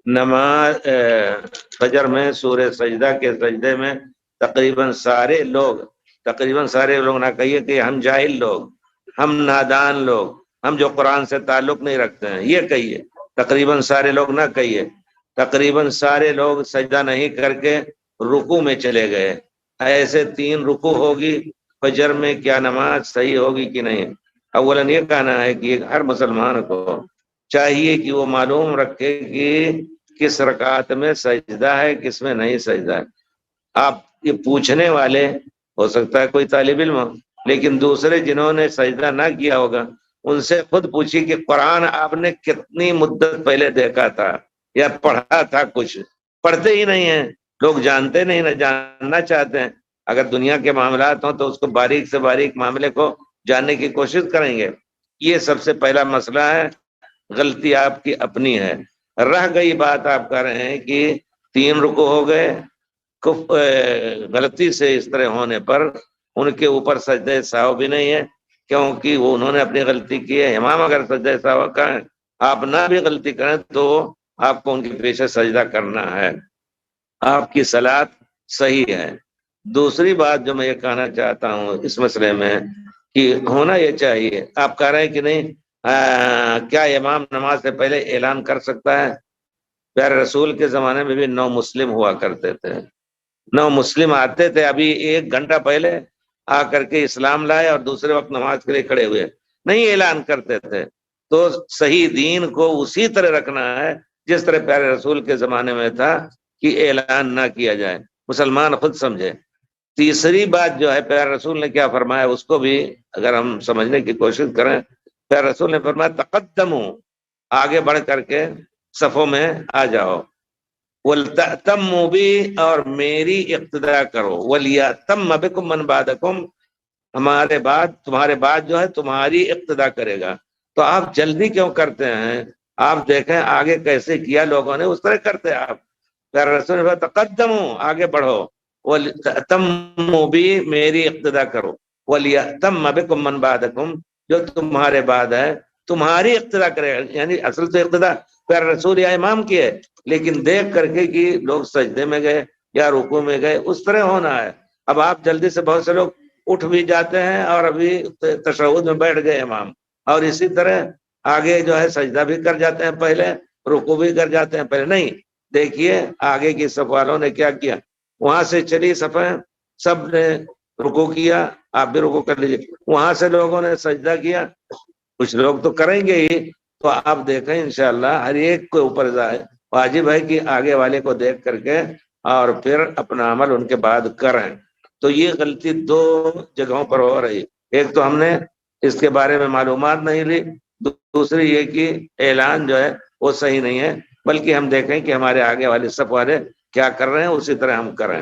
نماز فجر میں سورہ سجدہ کے سجدے میں تقریباً سارے لوگ نہ کہیے کہ ہم جاہل لوگ، ہم نادان لوگ، ہم جو قرآن سے تعلق نہیں رکھتے ہیں، یہ کہیے۔ تقریباً سارے لوگ نہ کہیے، تقریباً سارے لوگ سجدہ نہیں کر کے رکوع میں چلے گئے۔ ایسے 3 رکوع ہوگی فجر میں، کیا نماز صحیح ہوگی کہ نہیں؟ اولاً یہ کہنا ہے کہ ہر مسلمان کو چاہیے کہ وہ معلوم رکھے کہ کس رکعت میں سجدہ ہے، کس میں نہیں سجدہ ہے۔ آپ یہ پوچھنے والے ہو سکتا ہے کوئی طالب علم ہو، لیکن دوسرے جنہوں نے سجدہ نہ کیا ہوگا ان سے خود پوچھیے کہ قرآن آپ نے کتنی مدت پہلے دیکھا تھا یا پڑھا تھا؟ کچھ پڑھتے ہی نہیں ہیں لوگ، جانتے نہیں، نہ جاننا چاہتے ہیں۔ اگر دنیا کے معاملات ہوں تو اس کو باریک سے باریک معاملے کو جاننے کی کوشش کریں گے۔ یہ سب سے پہلا مسئلہ ہے، غلطی آپ کی اپنی ہے۔ رہ گئی بات، آپ کہہ رہے ہیں کہ 3 رکوع ہو گئے، غلطی سے اس طرح ہونے پر ان کے اوپر سجدہ سہو بھی نہیں ہے، کیونکہ وہ انہوں نے اپنی غلطی کی ہے۔ امام اگر سجدہ سہو کریں، آپ نہ بھی غلطی کریں تو آپ کو ان کے پیچھے سجدہ کرنا ہے، آپ کی صلاۃ صحیح ہے۔ دوسری بات جو میں یہ کہنا چاہتا ہوں اس مسئلے میں کہ ہونا یہ چاہیے، آپ کہہ رہے ہیں کہ نہیں کیا امام نماز سے پہلے اعلان کر سکتا ہے؟ پیارے رسول کے زمانے میں بھی 9 مسلم ہوا کرتے تھے، 9 مسلم آتے تھے، ابھی 1 گھنٹہ پہلے آ کر کے اسلام لائے اور دوسرے وقت نماز کے لیے کھڑے ہوئے، نہیں اعلان کرتے تھے۔ تو صحیح دین کو اسی طرح رکھنا ہے جس طرح پیارے رسول کے زمانے میں تھا کہ اعلان نہ کیا جائے، مسلمان خود سمجھے۔ تیسری بات جو ہے پیارے رسول نے کیا فرمایا، اس کو بھی اگر ہم سمجھنے کی کوشش کریں، پیارے رسول نے فرمایا تقدموا، آگے بڑھ کر کے صفوں میں آ جاؤ، وَلْتَأْتَمُّوا بِي، اور میری اقتداء کرو، وَلْيَأْتَمَّ بِكُم مَّن بَعْدَكُم، تمہارے بعد جو ہے تمہاری اقتداء کرے گا۔ تو آپ جلدی کیوں کرتے ہیں؟ آپ دیکھیں آگے کیسے کیا لوگوں نے، اس طرح کرتے آپ۔ پیارے رسول نے فرمایا تقدموا، آگے بڑھو، وَلْتَأْتَمُّوا بِي، میری اقتداء کرو، وَلْيَأْتَمَّ بِكُم مَّن بَعْدَكُم، جو تمہارے بعد ہے تمہاری اقتداء کرے گا۔ یعنی اصل تو اقتداء پیارے رسول یا امام کی ہے، لیکن دیکھ کر کے کہ لوگ سجدے میں گئے یا رکوع میں گئے، اس طرح ہونا ہے۔ اب آپ جلدی سے، بہت سے لوگ اٹھ بھی جاتے ہیں اور ابھی تشہد میں بیٹھ گئے امام، اور اسی طرح آگے جو ہے سجدہ بھی کر جاتے ہیں پہلے، رکوع بھی کر جاتے ہیں پہلے۔ نہیں، دیکھیے آگے کی صف والوں نے کیا کیا، وہاں سے چلی صفیں، سب نے رکوع کیا، آپ بھی رکوع کر لیجیے، وہاں سے لوگوں نے سجدہ کیا، کچھ لوگ تو کریں گے ہی۔ تو آپ دیکھیں انشاءاللہ ہر ایک کو اوپر واجب ہے کہ آگے والے کو دیکھ کر کے اور پھر اپنا عمل ان کے بعد کریں۔ تو یہ غلطی 2 جگہوں پر ہو رہی، ایک تو ہم نے اس کے بارے میں معلومات نہیں لی، دوسری یہ کہ اعلان جو ہے وہ صحیح نہیں ہے، بلکہ ہم دیکھیں کہ ہمارے آگے والے صف والے کیا کر رہے ہیں، اسی طرح ہم کریں۔